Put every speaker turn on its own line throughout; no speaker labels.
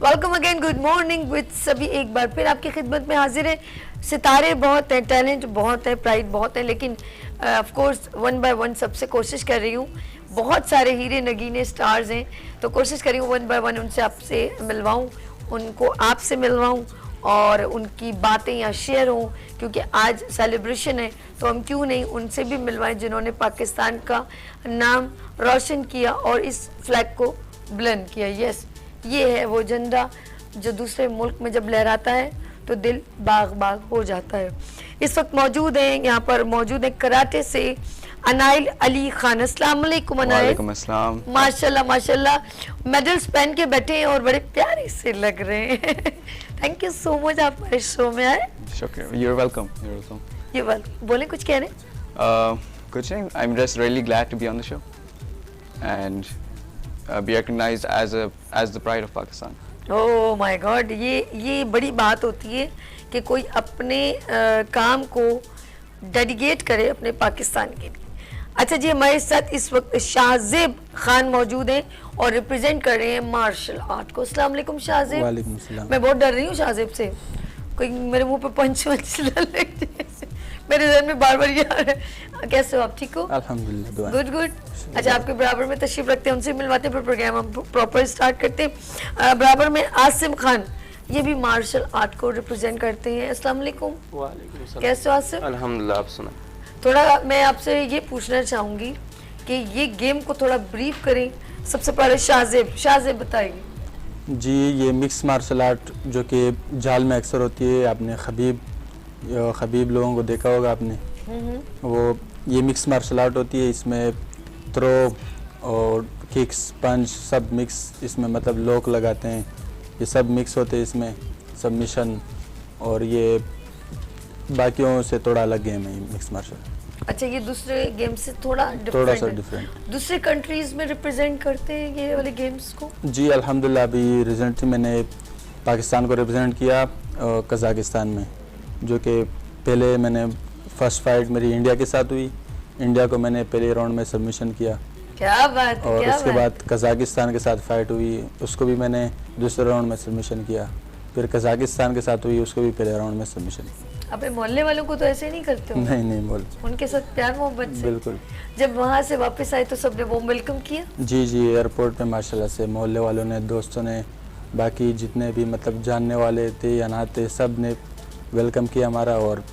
Welcome again, good morning with सभी। एक बार फिर आपकी खिदमत में हाजिर है। सितारे बहुत हैं, टैलेंट बहुत है, प्राइड बहुत है, लेकिन of course one by one सबसे कोशिश कर रही हूँ। बहुत सारे हीरे नगीने स्टार्स हैं, तो कोशिश कर रही हूँ वन बाय वन उनसे आपसे मिलवाऊँ, उनको आपसे मिलवाऊँ और उनकी बातें यहाँ शेयर हों, क्योंकि आज सेलिब्रेशन है तो हम क्यों नहीं उनसे भी मिलवाएं जिन्होंने पाकिस्तान का नाम रोशन किया और इस फ्लैग को बुलंद किया। यस, ये है वो झंडा जो दूसरे मुल्क में जब लहराता है तो दिल बाग बाग हो जाता है। इस वक्त मौजूद हैं, यहाँ पर मौजूद हैं कराटे से अनाइल अली खान। अस्सलाम वालेकुम अनाइल।
वालेकुम अस्सलाम।
माशाल्लाह माशाल्लाह, मेडल्स पहन के बैठे हैं और बड़े प्यारे से लग रहे हैं। थैंक यू सो मच, आप हमारे शो में आए।
शुक्रिया। You're welcome. You're welcome.
ये वेलकम। बोले, कुछ कह रहे हैं?
कुछ नहीं, I'm just really glad to be on the show and be recognized as the pride of Pakistan.
Oh my God, ये बड़ी बात होती है कि कोई अपने काम को डेडिकेट करे अपने पाकिस्तान के लिए। अच्छा जी, हमारे साथ इस वक्त शाहजेब खान मौजूद हैं और रिप्रेजेंट कर रहे हैं मार्शल आर्ट को। अस्सलाम वालेकुम शाहजेब।
वालेकुम सलाम।
मैं बहुत डर रही हूँ शाहजेब से, कोई मेरे मुंह पे पंच वंच न लग जाए। मेरे जहन में बार बार ये आ रहा है। कैसे हो आप, ठीक हो?
अल्हम्दुलिल्लाह, दुआ।
Good good. अच्छा, आपके बराबर में तशरीफ रखते हैं, उनसे मिलवाते हैं, फिर प्रोग्राम हम प्रॉपर स्टार्ट करते हैं। बराबर में आसिम खान, ये भी मार्शल आर्ट को रिप्रेजेंट करते हैं। अस्सलाम वालेकुम।
वालेकुम सलाम।
कैसे हो आसिम?
अल्हम्दुलिल्लाह, आप सुना।
थोड़ा मैं आपसे ये पूछना चाहूँगी कि ये गेम को थोड़ा ब्रीफ करें। सबसे पहले शाहजेब बताइए।
जी, ये मिक्स मार्शल आर्ट जो कि जाल में अक्सर होती है, आपने खबीब लोगों को देखा होगा आपने, वो ये मिक्स मार्शल आर्ट होती है। इसमें थ्रो और किक्स, पंच सब मिक्स, इसमें मतलब लोक लगाते हैं, ये सब मिक्स होते हैं इसमें, सबमिशन, और ये बाकियों से थोड़ा अलग गेम है मिक्स मार्शल आर्ट।
अच्छा, ये दूसरे गेम से थोड़ा
सा डिफरेंट।
दूसरे कंट्रीज में रिप्रेजेंट करते हैं ये वाले गेम्स को?
जी अल्हम्दुलिल्लाह, अभी रिसेंटली मैंने पाकिस्तान को रिप्रेजेंट किया कज़ाकिस्तान में, जो कि पहले मैंने फर्स्ट फाइट मेरी इंडिया के साथ हुई, इंडिया को मैंने पहले राउंड में सबमिशन किया।
क्या बात है,
और
क्या
उसके
बात।
बाद कज़ाकिस्तान के साथ फाइट हुई, उसको भी मैंने दूसरे राउंड में सबमिशन किया। फिर कज़ाकिस्तान के साथ हुई, उसको भी पहले राउंड में सबमिशन किया।
अपने मोहल्ले वालों को तो ऐसे नहीं करते हो?
नहीं बोल,
उनके साथ प्यार मोहब्बत से?
बिल्कुल।
जब वहाँ से वापस आए तो सबने वो वेलकम किया?
जी, एयरपोर्ट पे माशाल्लाह से मोहल्ले वालों ने, दोस्तों ने, बाकी जितने भी मतलब जानने वाले थे या ना थे, सब ने वेलकम किया हमारा, और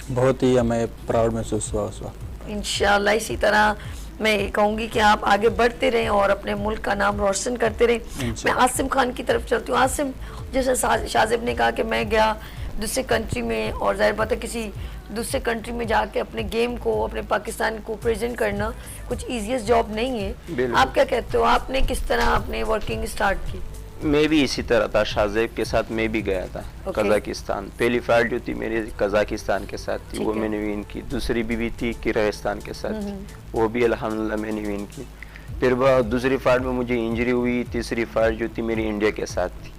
बहुत ही हमें प्राउड महसूस हुआ उस वक्त।
इंशाल्लाह इसी तरह मैं ये कहूँगी कि आप आगे बढ़ते रहें और अपने मुल्क का नाम रोशन करते रहें। मैं आसिम खान की तरफ चलती हूँ। आसिम, जैसे शाहजेब ने कहा कि मैं गया दूसरे कंट्री में, और जाहिर बात है किसी दूसरे कंट्री में जाके अपने गेम को, अपने पाकिस्तान को प्रेजेंट करना कुछ ईजीएस्ट जॉब नहीं है। आप क्या कहते हो, आपने किस तरह अपने वर्किंग स्टार्ट की?
मैं भी इसी तरह था, शाहजेब के साथ मैं भी गया था कज़ाकिस्तान। पहली फाइट जो थी मेरी कज़ाकिस्तान के साथ थी, वो मैंने विन की। दूसरी भी थी किर्गिस्तान के साथ थी, वो भी अल्हम्दुलिल्लाह मैंने विन की। फिर दूसरी फाइट में मुझे इंजरी हुई। तीसरी फाइट जो थी मेरी इंडिया के साथ थी,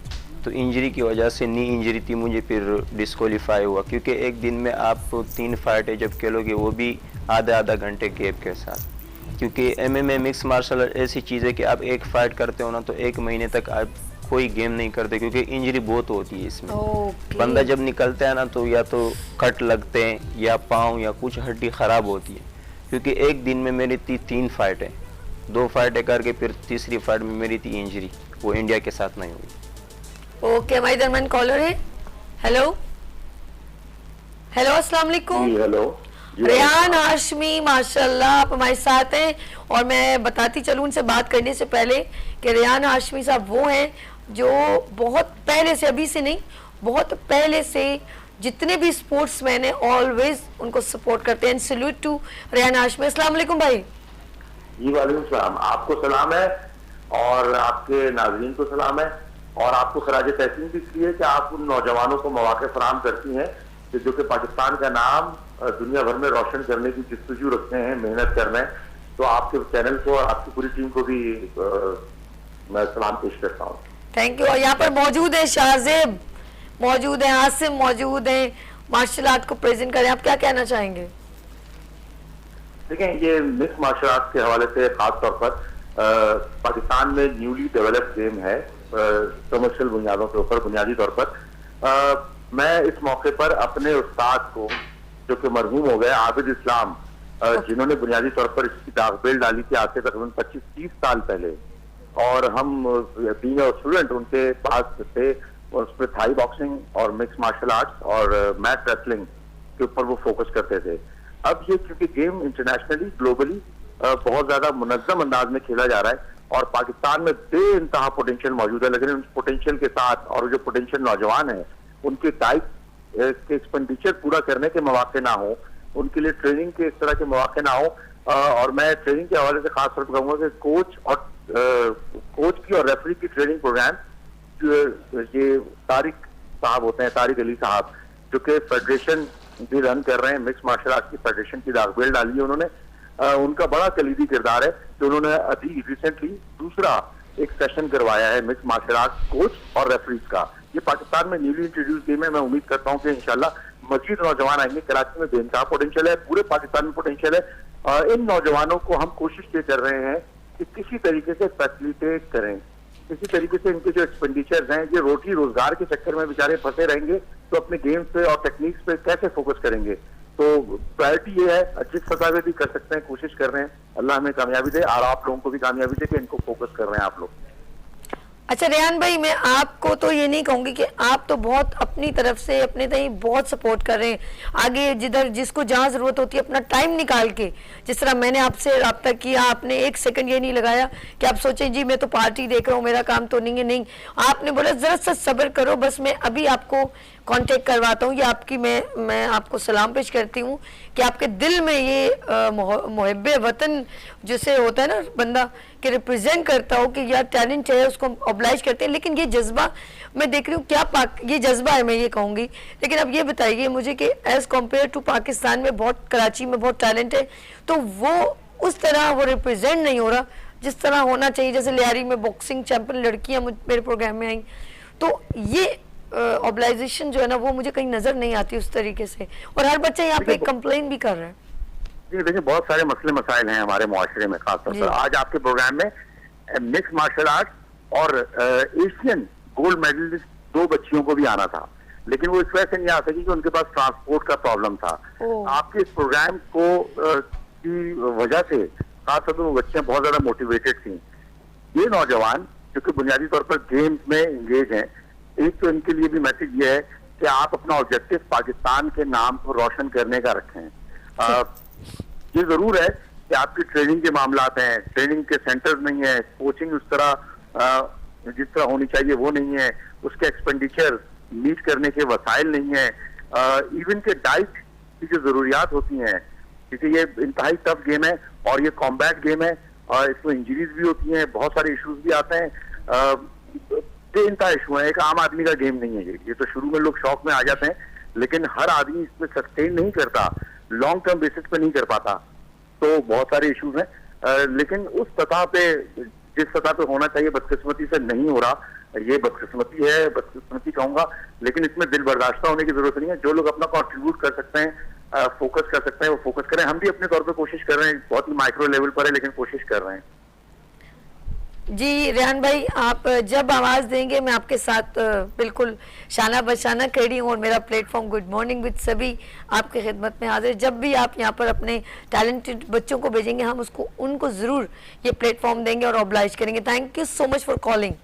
तो इंजरी की वजह से, नी इंजरी थी, मुझे फिर डिस्क्वालीफाई हुआ, क्योंकि एक दिन में आप 3 फाइटें जब खेलोगे, वो भी आधा घंटे गैप के साथ। क्योंकि MMA मिक्स मार्शल आर्ट ऐसी चीज़ है कि आप एक फाइट करते हो ना तो 1 महीने तक आप कोई गेम नहीं करते, क्योंकि इंजरी बहुत होती है इसमें। बंदा जब निकलता है ना तो या तो कट लगते हैं या पाँव या कुछ हड्डी ख़राब होती है। क्योंकि एक दिन में मेरी थी 3 फाइटें, 2 फाइटें करके फिर तीसरी फाइट में मेरी थी इंजरी, वो इंडिया के साथ नहीं हुई।
ओके, हमारी दरमियान कॉलर है। हेलो अस्सलाम वालेकुम।
हेलो,
रेहान हाशमी, माशाल्लाह आप हमारे साथ हैं। और मैं बताती चलूँ उनसे बात करने से पहले कि रेहान हाशमी साहब वो हैं जो बहुत पहले से, अभी से नहीं, बहुत पहले से जितने भी स्पोर्ट्समैन हैं ऑलवेज उनको सपोर्ट करते हैं। Salute to Rehan Hashmi. अस्सलाम वालेकुम भाई।
जी वालेकुम सलाम। आपको सलाम है और आपके नाज़रीन को सलाम है, और आपको खराज तहसीन भी इसलिए कि आप उन नौजवानों को मौके फराहम करती हैं कि जो कि पाकिस्तान का नाम दुनिया भर में रोशन करने की जस्तजू रखते हैं, मेहनत कर रहे हैं। तो आपके चैनल को और आपकी पूरी टीम को भी मैं सलाम पेश करता हूँ।
Thank you. और यहाँ पर मौजूद है शाहजेब, मौजूद है आसिम, मौजूद है, मार्शल आर्ट को प्रेजेंट करें। आप क्या कहना चाहेंगे?
देखें, ये मिक्स मार्शल आर्ट के हवाले से खास तौर पर पाकिस्तान में न्यूली डेवलप्ड गेम है, कमर्शियल बुनियादों के ऊपर, बुनियादी तौर पर। मैं इस मौके पर अपने उस्ताद को, जो कि मरहूम हो गए, आबिद इस्लाम, जिन्होंने बुनियादी तौर पर इसकी दागबेल डाली थी आज से तकरीबन 25-30 साल पहले, और हम बीइंग अ स्टूडेंट उनके पास थे, और उसमें थाई बॉक्सिंग और मिक्स मार्शल आर्ट्स और मैट रेसलिंग के ऊपर वो फोकस करते थे। अब ये क्योंकि गेम इंटरनेशनली, ग्लोबली बहुत ज्यादा मुनज्जम अंदाज में खेला जा रहा है, और पाकिस्तान में बेइंतहा पोटेंशियल मौजूद है, लेकिन उस पोटेंशियल के साथ और जो पोटेंशियल नौजवान है उनके डाइट के एक्सपेंडिचर पूरा करने के मौके ना हो, उनके लिए ट्रेनिंग के इस तरह के मौके ना हो। और मैं ट्रेनिंग के हवाले से खास तौर पर कहूँगा कि कोच की और रेफरी की ट्रेनिंग प्रोग्राम, ये तारिक साहब होते हैं, तारिक अली साहब, जो कि फेडरेशन भी रन कर रहे हैं, मिक्स मार्शल आर्ट्स की फेडरेशन की दागबेल डाली है उन्होंने। उनका बड़ा कलीदी किरदार है कि उन्होंने अभी रिसेंटली दूसरा एक सेशन करवाया है मिक्स मार्शल आर्ट्स कोच और रेफरीज का। ये पाकिस्तान में न्यूली इंट्रोड्यूस गेम है। मैं उम्मीद करता हूँ कि इंशाल्लाह मजीद नौजवान आएंगे। कराची में बेइंतहा पोटेंशियल है, पूरे पाकिस्तान में पोटेंशियल है। इन नौजवानों को हम कोशिश ये कर रहे हैं कि किसी तरीके से फैसिलिटेट करें, किसी तरीके से इनके जो एक्सपेंडिचर्स हैं, ये रोटी रोजगार के चक्कर में बेचारे फंसे रहेंगे तो अपने गेम्स पे और टेक्निक्स पे कैसे फोकस करेंगे। तो प्रायोरिटी ये है, जिस सतह पे भी कर सकते हैं कोशिश कर रहे हैं, अल्लाह हमें कामयाबी दे और आप लोगों को भी कामयाबी दे कि इनको फोकस कर रहे हैं आप लोग।
अच्छा रेहान भाई, मैं आपको तो ये नहीं कहूंगी कि आप तो बहुत अपनी तरफ से अपने तई बहुत सपोर्ट कर रहे हैं, आगे जिधर जिसको जहाँ जरूरत होती है अपना टाइम निकाल के, जिस तरह मैंने आपसे रब्ता किया, आपने एक सेकंड ये नहीं लगाया कि आप सोचें जी मैं तो पार्टी देख रहा हूँ, मेरा काम तो नहीं है। नहीं, आपने बोला जरा सा सब्र करो, बस मैं अभी आपको कांटेक्ट करवाता हूँ। ये आपकी मैं आपको सलाम पेश करती हूँ कि आपके दिल में ये मुहब्बे वतन जिसे होता है ना बंदा कि रिप्रेजेंट करता हो कि यार टैलेंट है, उसको ऑब्लाइज करते हैं। लेकिन ये जज्बा मैं देख रही हूँ, क्या ये जज्बा है, मैं ये कहूँगी। लेकिन अब ये बताइए मुझे कि एज कम्पेयर टू पाकिस्तान में बहुत, कराची में बहुत टैलेंट है, तो वो उस तरह वो रिप्रेजेंट नहीं हो रहा जिस तरह होना चाहिए। जैसे लियारी में बॉक्सिंग चैंपियन लड़कियाँ मेरे प्रोग्राम में आई, तो ये ऑब्लाइजेशन जो है ना वो मुझे कहीं नजर नहीं आती उस तरीके से, और हर बच्चा यहाँ पे कंप्लेन भी कर रहा है।
जी देखिए, बहुत सारे मसले मसाइल हैं हमारे मुआशरे में, खासतौर पर आज आपके प्रोग्राम में मिक्स मार्शल आर्ट और एशियन गोल्ड मेडलिस्ट 2 बच्चियों को भी आना था, लेकिन वो इस वजह से नहीं आ सकी कि उनके पास ट्रांसपोर्ट का प्रॉब्लम था। आपके इस प्रोग्राम को की वजह से खासतौर पर वो बच्चियां बहुत ज्यादा मोटिवेटेड थी। ये नौजवान जो कि बुनियादी तौर पर गेम्स में इंगेज हैं, एक तो इनके लिए भी मैसेज ये है कि आप अपना ऑब्जेक्टिव पाकिस्तान के नाम को रोशन करने का रखें। ये जरूर है कि आपकी ट्रेनिंग के मामलात हैं, ट्रेनिंग के सेंटर्स नहीं है, कोचिंग उस तरह जिस तरह होनी चाहिए वो नहीं है, उसके एक्सपेंडिचर मीट करने के वसाइल नहीं है, इवन के डाइट की जो जरूरियात होती हैं, क्योंकि ये इंतहाई टफ गेम है और ये कॉम्बैट गेम है और इसमें इंजरीज भी होती हैं, बहुत सारे इश्यूज भी आते हैं। बेइंतहा इशू है, एक आम आदमी का गेम नहीं है ये तो शुरू में लोग शौक में आ जाते हैं, लेकिन हर आदमी इसमें सस्टेन नहीं करता, लॉन्ग टर्म बेसिस पे नहीं कर पाता, तो बहुत सारे इश्यूज हैं। लेकिन उस सतह पे, जिस सतह पे होना चाहिए, बदकिस्मती से नहीं हो रहा। ये बदकिस्मती है, बदकिस्मती कहूंगा, लेकिन इसमें दिल बर्दाश्त होने की जरूरत नहीं है। जो लोग अपना कंट्रीब्यूट कर सकते हैं, फोकस कर सकते हैं, वो फोकस करें। हम भी अपने तौर पे कोशिश कर रहे हैं, बहुत ही माइक्रो लेवल पर है लेकिन कोशिश कर रहे हैं।
जी रेहान भाई, आप जब आवाज़ देंगे मैं आपके साथ बिल्कुल शाना बशाना खड़ी हूँ, और मेरा प्लेटफॉर्म गुड मॉर्निंग विद सभी आपके खिदमत में हाजिर। जब भी आप यहाँ पर अपने टैलेंटेड बच्चों को भेजेंगे, हम उनको ज़रूर ये प्लेटफॉर्म देंगे और ऑब्लाइज करेंगे। Thank you so much for calling.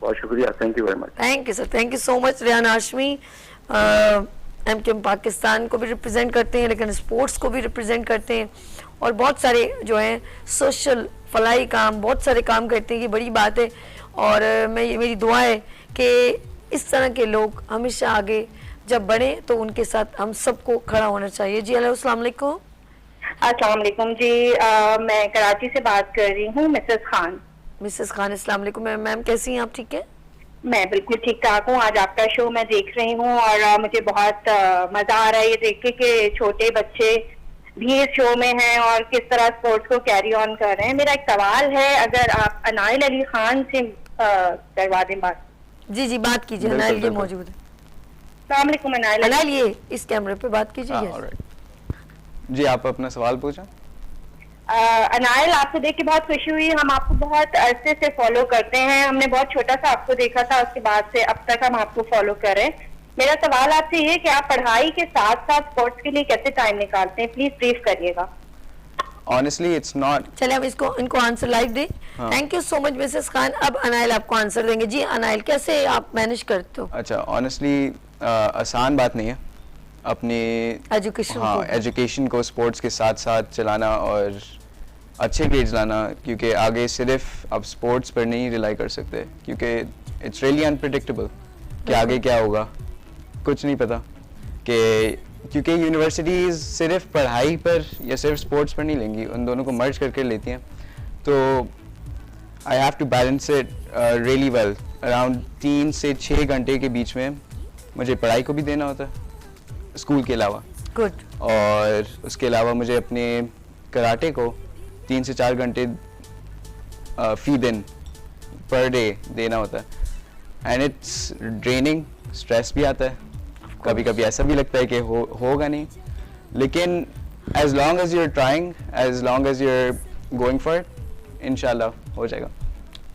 बहुत शुक्रिया, thank you very much.
Thank you sir, thank you so much. Rehan Hashmi MKM Pakistan को भी रिप्रेजेंट करते हैं, लेकिन स्पोर्ट्स को भी रिप्रेजेंट करते हैं, और बहुत सारे जो हैं सोशल फलाई काम, बहुत सारे काम करते हैं। ये बड़ी बात है, और मेरी दुआ है कि इस तरह के लोग हमेशा आगे जब बढ़े तो उनके साथ हम सबको खड़ा होना चाहिए। जी हेलो, अस्सलाम वालेकुम।
अस्सलाम वालेकुम जी, मैं कराची से बात कर रही हूँ, मिसेस खान।
मिसेस खान, अस्सलाम वालेकुम। मैम कैसी हैं आप, ठीक है?
मैं बिल्कुल ठीक ठाक हूँ। आज आपका शो मैं देख रही हूँ और मुझे बहुत मजा आ रहा है ये देख के कि छोटे बच्चे भी इस शो में हैं और किस तरह स्पोर्ट्स को कैरी ऑन कर रहे हैं। मेरा एक सवाल है, अगर आप अनाइल अली खान से करवा दें बात।
जी जी, बात कीजिए। अनाइल ये मौजूद है।
अस्सलाम वालेकुम अनाइल।
अनाइल ये इस कैमरे पे बात कीजिए।
जी, आप अपना सवाल पूछें।
अनायल, आपको देख के बहुत खुशी हुई। हम आपको बहुत अरसे से फॉलो करते हैं, हमने बहुत छोटा सा आपको देखा था, उसके बाद से अब तक हम आपको फॉलो कर रहे हैं। मेरा सवाल आपसे ये है कि आप पढ़ाई के साथ साथ स्पोर्ट्स के लिए कैसे टाइम निकालते हैं, प्लीज ब्रीफ करिएगा।
Honestly, it's not.
चले हम इनको आंसर लाइव दें।
हाँ।
Thank you so much Mrs Khan. अब अनाइल आपको आंसर देंगे। जी अनाइल, कैसे आप मैनेज करते हो
अच्छा, ऑनेस्टली आसान बात नहीं है अपनी
एजुकेशन
हाँ
को?
एजुकेशन को स्पोर्ट्स के साथ साथ चलाना और अच्छे ग्रेड्स लाना, क्योंकि आगे सिर्फ आप स्पोर्ट्स पर नहीं रिलाई कर सकते, क्योंकि इट्स रियली अनप्रिडिक्टेबल कि आगे क्या होगा, कुछ नहीं पता। कि क्योंकि यूनिवर्सिटीज़ सिर्फ पढ़ाई पर या सिर्फ स्पोर्ट्स पर नहीं लेंगी, उन दोनों को मर्ज करके लेती हैं। तो I have to balance it really well. Around 3 से 6 घंटे के बीच में मुझे पढ़ाई को भी देना होता है स्कूल के अलावा,
गुड।
और उसके अलावा मुझे अपने कराटे को 3 से 4 घंटे फी दिन पर डे देना होता है। एंड इट्स ड्रेनिंग, स्ट्रेस भी आता है, कभी कभी ऐसा भी लगता है कि होगा नहीं, लेकिन as long as you're trying, as long as you're going for it, इंशाल्लाह हो जाएगा।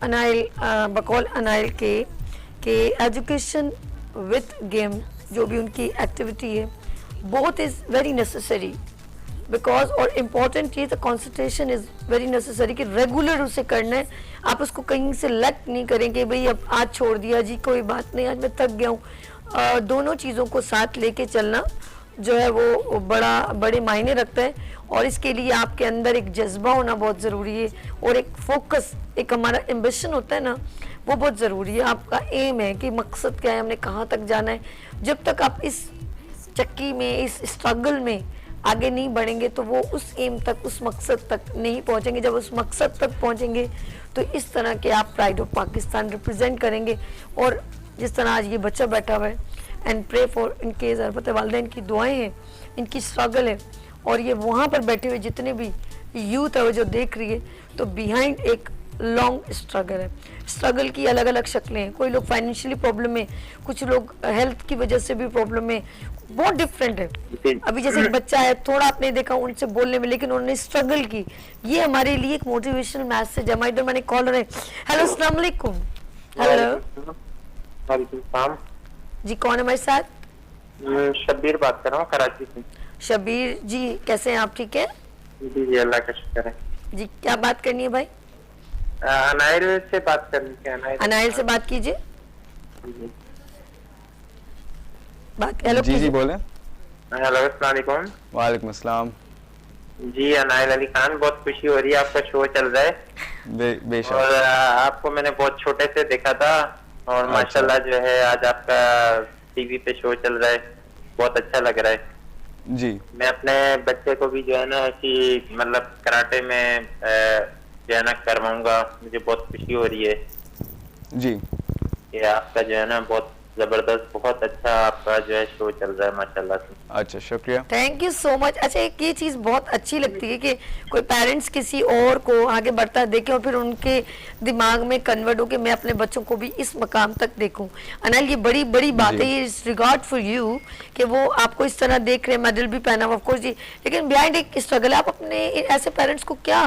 अनाइल, बकौल अनाइल के एजुकेशन विथ गेम जो भी उनकी एक्टिविटी है, both is very necessary because, और इम्पॉर्टेंट चीज़ कंसंट्रेशन इज़ वेरी नेसेसरी कि रेगुलर उसे करना है। आप उसको कहीं से लट नहीं करेंगे भाई अब आज छोड़ दिया जी कोई बात नहीं, आज मैं थक गया हूँ। दोनों चीज़ों को साथ लेके चलना जो है वो बड़े मायने रखता है, और इसके लिए आपके अंदर एक जज्बा होना बहुत ज़रूरी है, और एक फोकस, एक हमारा एम्बिशन होता है ना, वो बहुत ज़रूरी है। आपका एम है कि मकसद क्या है, हमने कहाँ तक जाना है। जब तक आप इस चक्की में, इस स्ट्रगल में आगे नहीं बढ़ेंगे तो वो उस एम तक, उस मकसद तक नहीं पहुँचेंगे। जब उस मकसद तक पहुँचेंगे तो इस तरह के आप प्राइड ऑफ पाकिस्तान रिप्रेजेंट करेंगे। और जिस तरह आज ये बच्चा बैठा हुआ है, एंड प्रे फॉर इनके ज़रूरत वालिदैन की दुआएं हैं, इनकी स्ट्रगल है, और ये वहाँ पर बैठे हुए जितने भी यूथ है वो जो देख रही है, तो बिहाइंड एक लॉन्ग स्ट्रगल है। स्ट्रगल की अलग अलग शक्लें हैं, कोई लोग फाइनेंशियली प्रॉब्लम में, कुछ लोग हेल्थ की वजह से भी प्रॉब्लम में, बहुत डिफरेंट है। अभी जैसे एक बच्चा है, थोड़ा आपने देखा उनसे बोलने में, लेकिन उन्होंने स्ट्रगल की, ये हमारे लिए एक मोटिवेशनल मैसेज है। हमारे इधर मैंने कॉल रहे, हेलो अस्सलाम वालेकुम। हेलो जी, कौन है हमारे साथ?
शब्बीर बात कर रहा हूँ कराची से।
शबीर जी, कैसे हैं आप? ठीक है
जी जी, अल्लाह का शुक्र है
जी। क्या बात करनी है भाई?
अनाइल से बात करनी है।
अनाइल से बात कीजिए।
जी
बात, हेलो
जी जी बोलें।
हेलो, अस्सलाम वालेकुम।
वालेकुम अस्सलाम।
जी अनाइल अली खान, बहुत खुशी हो रही है, आपका शो चल रहा है।
बेशक।
और आपको मैंने बहुत छोटे से देखा था, और माशाल्लाह जो है आज आपका टीवी पे शो चल रहा है, बहुत अच्छा लग रहा है
जी।
मैं अपने बच्चे को भी जो है ना ऐसी मतलब कराटे में जो है ना करवाऊंगा। मुझे बहुत खुशी हो रही है
जी
कि आपका जो है ना बहुत जबरदस्त, बहुत अच्छा आपका जो है शो चल रहा है माशाल्लाह से।
अच्छा, शुक्रिया।
Thank you so much. अच्छा, एक ये चीज़ बहुत अच्छी लगती है कि कोई पेरेंट्स किसी और को आगे बढ़ता देखें और फिर उनके दिमाग में कन्वर्ट हो कि मैं अपने बच्चों को भी इस मकाम तक देखूं। अनिल, ये बड़ी बड़ी बात है, ये रिगार्ड फॉर यू कि वो आपको इस तरह देख रहे हैं, मेडल भी पहना हुआ, ऑफ कोर्स जी, लेकिन बिहाइंड एक स्ट्रगल है। आप अपने ऐसे पेरेंट्स को क्या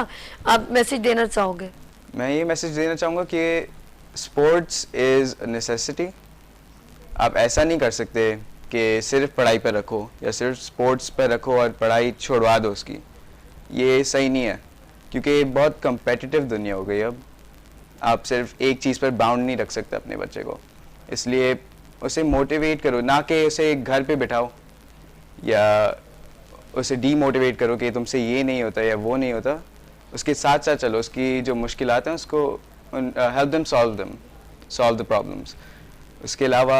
आप मैसेज देना चाहोगे?
मैं ये मैसेज देना चाहूँगा कि स्पोर्ट्स इज़ अ नेसेसिटी। आप ऐसा नहीं कर सकते कि सिर्फ पढ़ाई पर रखो या सिर्फ स्पोर्ट्स पर रखो और पढ़ाई छोड़वा दो उसकी। ये सही नहीं है, क्योंकि बहुत कंपेटिटिव दुनिया हो गई अब। आप सिर्फ एक चीज़ पर बाउंड नहीं रख सकते अपने बच्चे को, इसलिए उसे मोटिवेट करो, ना कि उसे घर पे बिठाओ या उसे डीमोटिवेट करो कि तुमसे ये नहीं होता या वो नहीं होता। उसके साथ साथ चलो, उसकी जो मुश्किलात हैं उसको help them solve the problems. उसके अलावा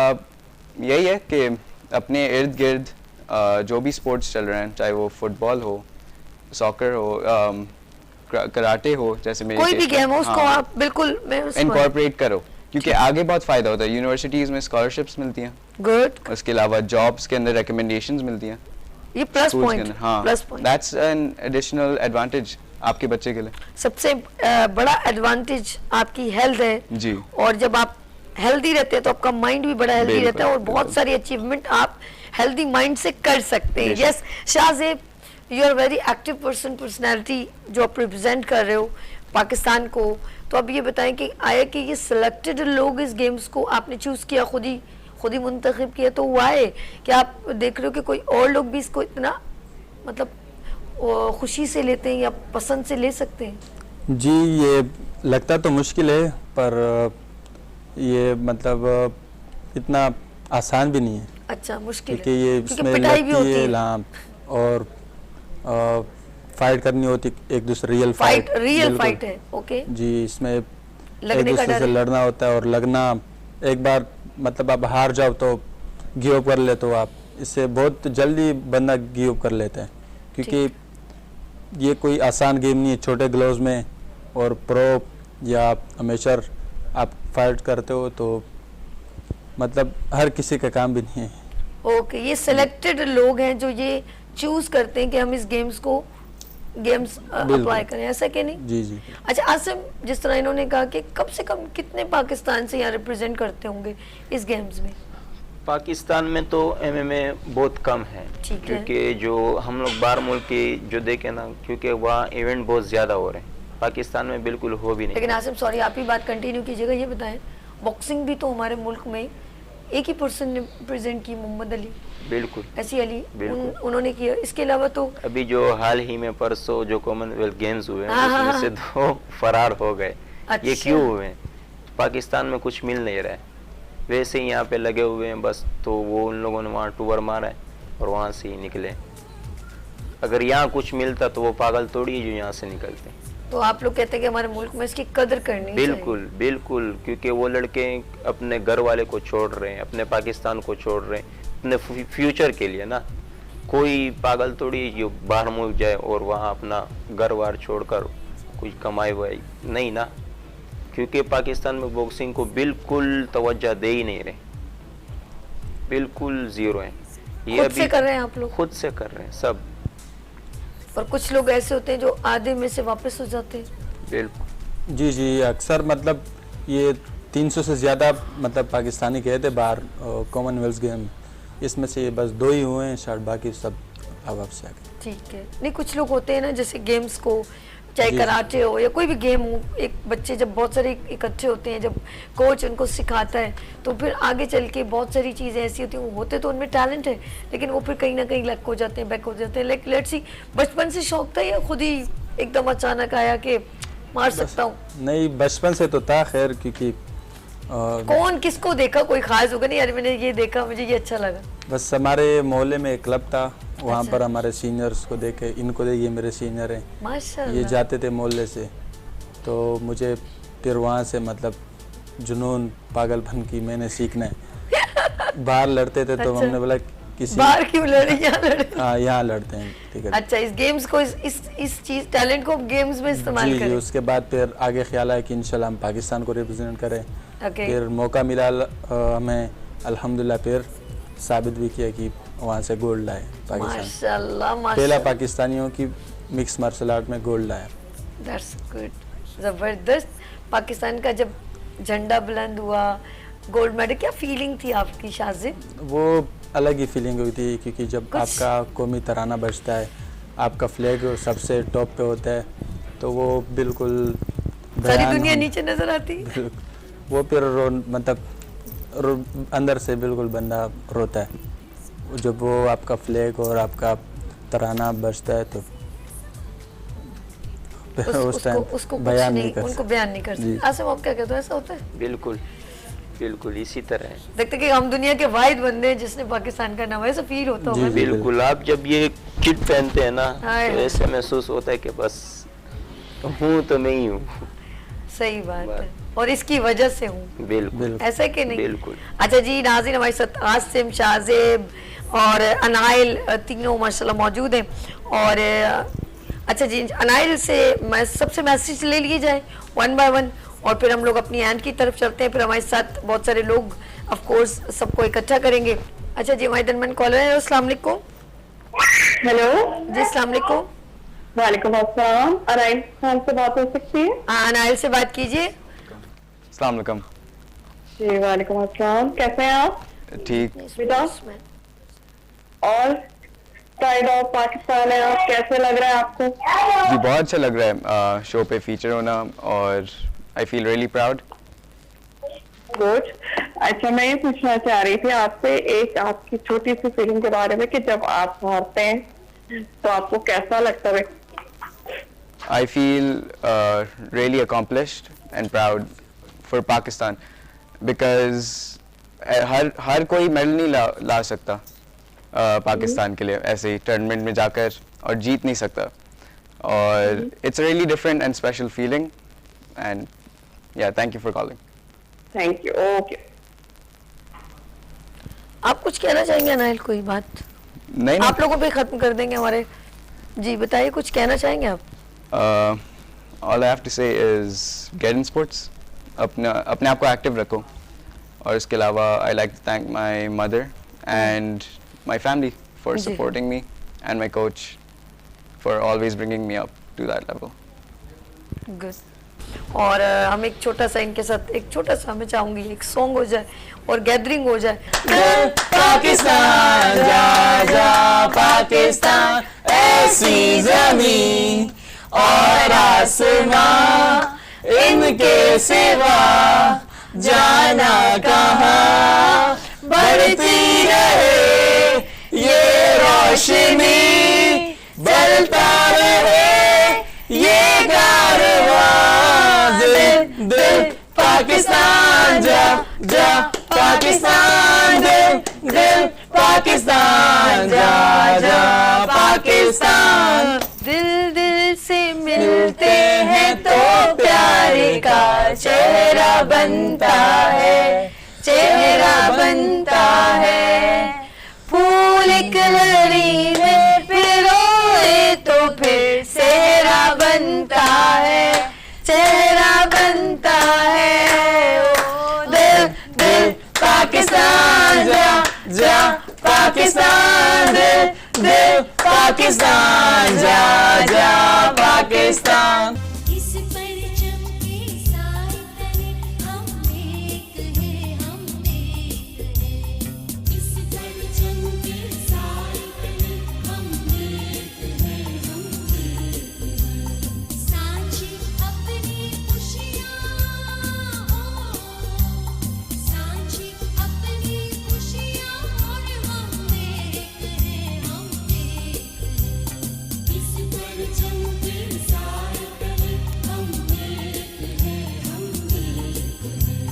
यही है कि अपने इर्द गिर्द जो भी स्पोर्ट्स चल रहे हैं, चाहे वो फुटबॉल हो, सॉकर हो, कराटे हो, जैसे मेरे
कोई भी गेम हो, उसको आप बिल्कुल
इनकॉर्पोरेट करो, क्योंकि आगे बहुत फ़ायदा होता है। यूनिवर्सिटीज़ में स्कॉलरशिप्स मिलती हैं,
गुड।
उसके अलावा जॉब्स के अंदर रिकमेंडेशंस मिलती हैं,
ये प्लस
schools के
पॉइंट,
अंदर। हाँ,
plus point,
that's an additional advantage आपके बच्चे के लिए।
सबसे बड़ा एडवांटेज आपकी हेल्थ है
जी।
और जब आप हेल्दी रहते हैं तो आपका माइंड भी बड़ा हेल्दी रहता है और बहुत सारी अचीवमेंट आप हेल्दी माइंड से कर सकते हैं। Yes Shahzeb, you are very active personality जो आप रिप्रेजेंट कर रहे हो पाकिस्तान को। तो अब ये बताएं कि आया कि ये सिलेक्टेड लोग इस गेम्स को आपने चूज़ किया, खुद ही मुंतखब किया, तो हुआ है कि आप देख रहे हो कि कोई और लोग भी इसको इतना मतलब खुशी से लेते हैं या पसंद से ले सकते हैं?
जी, ये लगता तो मुश्किल है, पर ये मतलब इतना आसान भी नहीं है।
अच्छा, मुश्किल
क्योंकि ये इसमें लगती है हाँ, और फाइट करनी होती, एक दूसरे रियल
फाइट है। ओके
जी, इसमें
लगने
एक
का
दूसरे
डर
से
है।
लड़ना होता है, और लगना एक बार मतलब आप हार जाओ तो गिव अप कर लेते हो आप, इससे बहुत जल्दी बंदा गिव अप कर लेता है, क्योंकि ये कोई आसान गेम नहीं है। छोटे ग्लोव्स में और प्रो या अमेचर आप फाइट करते हो तो मतलब हर किसी का काम भी नहीं है।
ओके ये सिलेक्टेड लोग हैं जो ये चूज करते हैं कि हम इस गेम्स अप्लाई करें, ऐसा कि नहीं?
जी जी।
अच्छा आसिम, जिस तरह इन्होंने कहा कि कम से कम कितने पाकिस्तान से यहाँ रिप्रेजेंट करते होंगे इस गेम्स में?
पाकिस्तान में तो एमएमए बहुत कम है,
ठीक है।
क्योंकि जो हम लोग बाहर मुल्क के जो देखें ना, क्योंकि वहाँ इवेंट बहुत ज़्यादा हो रहे हैं, पाकिस्तान में बिल्कुल हो भी नहीं।
लेकिन आसिम सॉरी, आप ही बात कंटिन्यू कीजिएगा। ये बताएं, बॉक्सिंग भी तो हमारे मुल्क में एक ही पर्सन ने प्रेजेंट की, मोहम्मद अली,
बिल्कुल
ऐसी अली,
बिल्कुल।
उन्होंने किया। इसके अलावा तो
अभी जो हाल ही में परसों जो कॉमनवेल्थ गेम्स हुए हैं,
हाँ,
उसमें से 2 फरार हो गए। ये
अच्छा।
क्यों हुए? पाकिस्तान में कुछ मिल नहीं रहा है, वैसे ही यहाँ पे लगे हुए हैं बस, तो वो उन लोगों ने वहाँ टूर मारा है और वहाँ से ही निकले। अगर यहाँ कुछ मिलता तो वो पागल तोड़ी जो यहाँ से निकलते।
तो आप लोग कहते हैं कि हमारे मुल्क में इसकी कदर करनी
बिल्कुल बिल्कुल, क्योंकि वो लड़के अपने घर वाले को छोड़ रहे हैं, अपने पाकिस्तान को छोड़ रहे हैं, अपने फ्यूचर के लिए ना। कोई पागल तोड़ी जो बाहर मुल्क जाए और वहाँ अपना घर वार छोड़कर कुछ कमाई वाई नहीं ना, क्योंकि पाकिस्तान में बॉक्सिंग को बिल्कुल तवज्जो दे ही नहीं रहे, बिल्कुल जीरो है। ये
खुद से कर रहे हैं आप लोग?
खुद से कर रहे हैं सब।
और कुछ लोग ऐसे होते हैं जो आधे में से वापस हो जाते हैं।
बिल्कुल
जी जी, अक्सर मतलब ये 300 से ज़्यादा मतलब पाकिस्तानी गए थे बाहर कॉमनवेल्थ गेम, इसमें से बस 2 ही हुए हैं शायद, बाकी सब अब आपसे आ गए।
ठीक है। नहीं, कुछ लोग होते हैं ना, जैसे गेम्स को चाहे
जी।
कराटे हो या कोई भी गेम हो, एक बच्चे जब बहुत सारे इकट्ठे होते हैं, जब कोच उनको सिखाता है तो फिर आगे चल के बहुत सारी चीज़ें ऐसी होती हैं, वो होते तो उनमें टैलेंट है, लेकिन वो फिर कहीं ना कहीं लक हो जाते हैं, बैक हो जाते हैं। लाइक लेट्स सी, बचपन से शौक था या खुद ही एकदम अचानक आया कि मार सकता हूँ?
नहीं, बचपन से तो था खैर, क्योंकि
कौन किसको देखा? कोई खास होगा नहीं यार मैंने ये देखा, मुझे ये अच्छा लगा।
बस हमारे मोहल्ले में एक क्लब था, वहाँ
अच्छा।
पर हमारे सीनियर्स को देखे, इनको देखे, ये मेरे सीनियर हैं, ये
माशाल्लाह।
जाते थे मोहल्ले से, तो मुझे फिर वहाँ से मतलब जुनून पागलपन की मैंने सीखना है। बाहर लड़ते थे तो
अच्छा।
हमने बोला किसी
बाहर क्यों लड़े, यहाँ लड़े?
हाँ, यहाँ लड़ते हैं, ठीक है।
अच्छा, इस गेम्स को इस चीज टैलेंट को गेम्स में इस्तेमाल
जी जी,
करें।
उसके बाद फिर आगे ख्याल आया कि इंशाल्लाह हम पाकिस्तान को रिप्रेजेंट करें।
ओके।
फिर मौका मिला हमें, अल्हम्दुलिल्लाह, फिर साबित भी किया कि वहाँ से गोल्ड लाए पाकिस्तान।
माशाल्लाह
पहला
माशाल्लाह,
पाकिस्तानियों की मिक्स मार्शल आर्ट में गोल्ड लाया।
दैट्स गुड, जबरदस्त। पाकिस्तान का जब झंडा बुलंद हुआ, गोल्ड मेडल, क्या फीलिंग थी आपकी शाजिद?
वो अलग ही फीलिंग हुई थी, क्योंकि जब
कुछ-
आपका कौमी तराना बजता है, आपका फ्लैग सबसे टॉप पे होता है, तो वो बिल्कुल
सारी
बयान
दुनिया
हम-
नीचे नजर आती।
वो फिर अंदर से बिल्कुल बंदा रोता है जब वो आपका फ्लैग और आपका तराना बजता है, तो उस टाइम
उसको कुछ
बयान नहीं
नहीं,
कर
उनको
सकते।
बयान नहीं कर
जी।
सकते। आसिम आप क्या कहते हो, ऐसा होता है?
बिल्कुल बिल्कुल इसी तरह है।
देखते कि हम दुनिया के वाहिद बंदे हैं जिसने पाकिस्तान का नाम है, ऐसा फील होता
जी,
होगा।
जी।
बिल्कुल, आप जब ये किट पहनते हैं ना,
हाय।
तो ऐसे महसूस होता है कि बस हूँ तो नहीं हूँ।
सही बात है, और इसकी वजह से हूँ,
बिल्कुल
ऐसा है कि नहीं?
बिल्कुल।
अच्छा जी नाज़रीन, हमारे साथ आसिम, शाजिब और अनाइल तीनों माशाल्लाह मौजूद हैं। और अच्छा जी, अनाइल से मैं सबसे मैसेज ले लिए जाए 1 बाय 1 और फिर हम लोग अपनी एंड की तरफ चलते हैं। फिर हमारे साथ बहुत सारे लोग ऑफ कोर्स सबको इकट्ठा करेंगे। अच्छा जी, हमारे दरमियान कॉलर है। अस्सलाम वालेकुम।
हेलो,
जी अस्सलाम वालेकुम।
वालेकुम अस्सलाम। अनाइल खान से बात हो सकती है?
अनाइल से बात कीजिए।
अस्सलाम वालेकुम।
जी वालेकुम अस्सलाम, कैसे हैं आप?
ठीक।
बेटा, और प्राइड ऑफ पाकिस्तान है, और कैसे लग रहा है आपको?
जी बहुत अच्छा लग रहा है शो पे फीचर होना और I feel really proud.
Good. अच्छा, मैं ये पूछना चाह रही थी आपसे एक आपकी छोटी सी फीलिंग के बारे में कि जब आप हारते हैं तो आपको कैसा लगता है?
I feel really accomplished and proud for Pakistan because हर कोई मेडल नहीं ला सकता पाकिस्तान के लिए ऐसे ही टूर्नामेंट में जाकर और जीत नहीं सकता और it's a really different and special feeling and yeah, thank you for calling.
Thank you. Okay.
आप कुछ कहना चाहेंगे अनाइल, कोई बात?
नहीं
आप लोगों पे खत्म कर देंगे हमारे। जी बताइए, कुछ कहना चाहेंगे आप?
all I have to say is get in sports, अपने आप को एक्टिव रखो और इसके अलावा I like to thank my mother and my family for
जी।
supporting me and my coach for always bringing me up to that level.
Good. और हम एक छोटा सा इनके साथ एक छोटा सा मैं चाहूंगी एक सॉन्ग हो जाए और गैदरिंग हो जाए।
पाकिस्तान जा जा पाकिस्तान, ऐसी जमीन और आसमां, इनके सिवा जाना कहाँ, बढ़ती रहे ये रोशनी, जलता रहे ये कारवां, दिल दिल पाकिस्तान जा जा पाकिस्तान, दिल दिल पाकिस्तान जा जा पाकिस्तान।
दिल दिल से मिलते हैं तो प्यारे का चेहरा बनता है, चेहरा बनता है। फूल एक लड़ी में पिरोए तो फिर सेहरा बनता है, चेहरा बनता है। ओ दिल दिल पाकिस्तान जा जा पाकिस्तान, दिल दिल पाकिस्तान जा जा पाकिस्तान।
इस परचम के साए तले हम एक हैं, हम एक हैं। इस परचम के साए तले हम एक हैं, हम एक हैं। सांझी अपनी खुशियाँ हो, सांझी अपनी खुशियाँ, और हम एक हैं, हम एक हैं। इस परचम के साए तले हम एक हैं, हम एक हैं।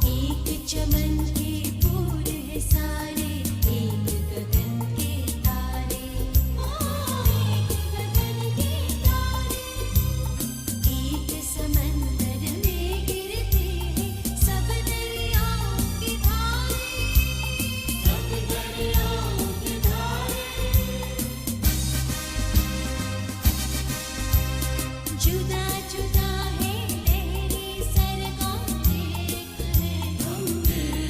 एक चमन के फूल है सारे, एक गगन के तारे, एक गगन के तारे, एक समंदर में गिरते हैं सब दरियाओं की धारे, सब दरियाओं की धारे। जुदा जुदा है लहरी सरगम, एक है हम एक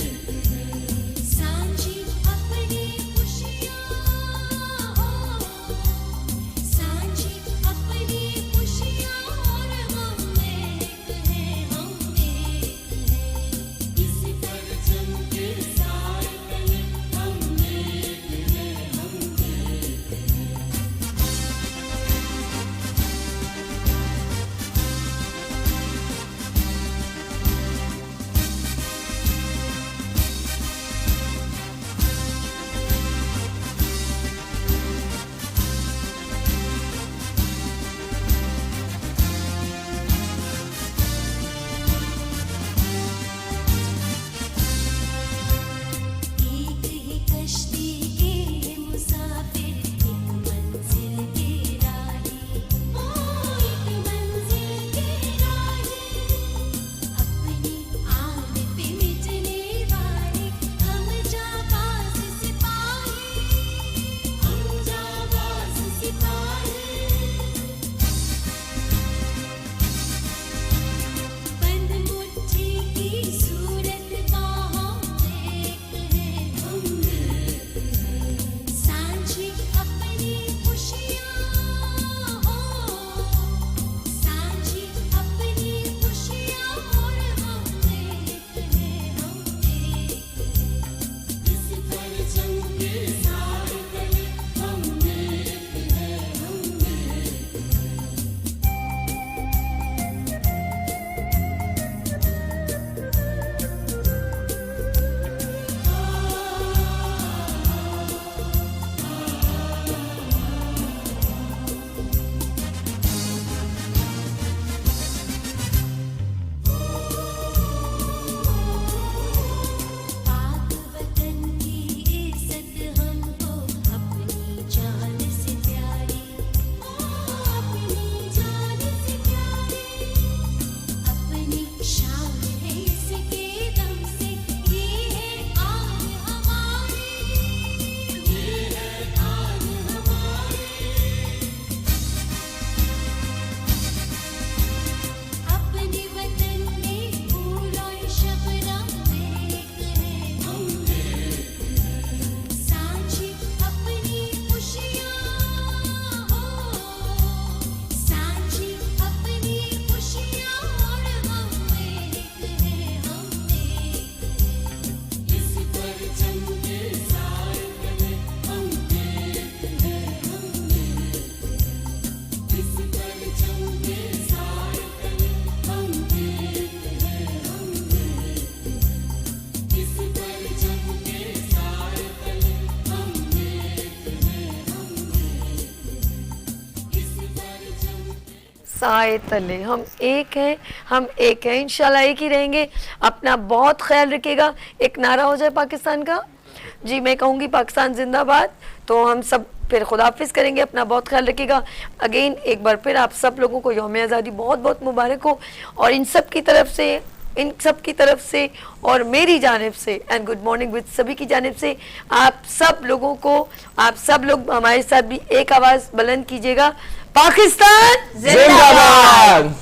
साए तले हम एक हैं, हम एक हैं, इंशाल्लाह एक ही रहेंगे। अपना बहुत ख्याल रखिएगा। एक नारा हो जाए पाकिस्तान का। जी मैं कहूँगी पाकिस्तान जिंदाबाद, तो हम सब फिर खुदाफिज करेंगे। अपना बहुत ख्याल रखिएगा। अगेन एक बार फिर आप सब लोगों को यौम आज़ादी बहुत बहुत मुबारक हो, और इन सब की तरफ से और मेरी जानिब से एंड गुड मॉर्निंग विद सभी की जानिब से आप सब लोगों को, आप सब लोग हमारे साथ भी एक आवाज़ बुलंद कीजिएगा, पाकिस्तान
जिंदाबाद।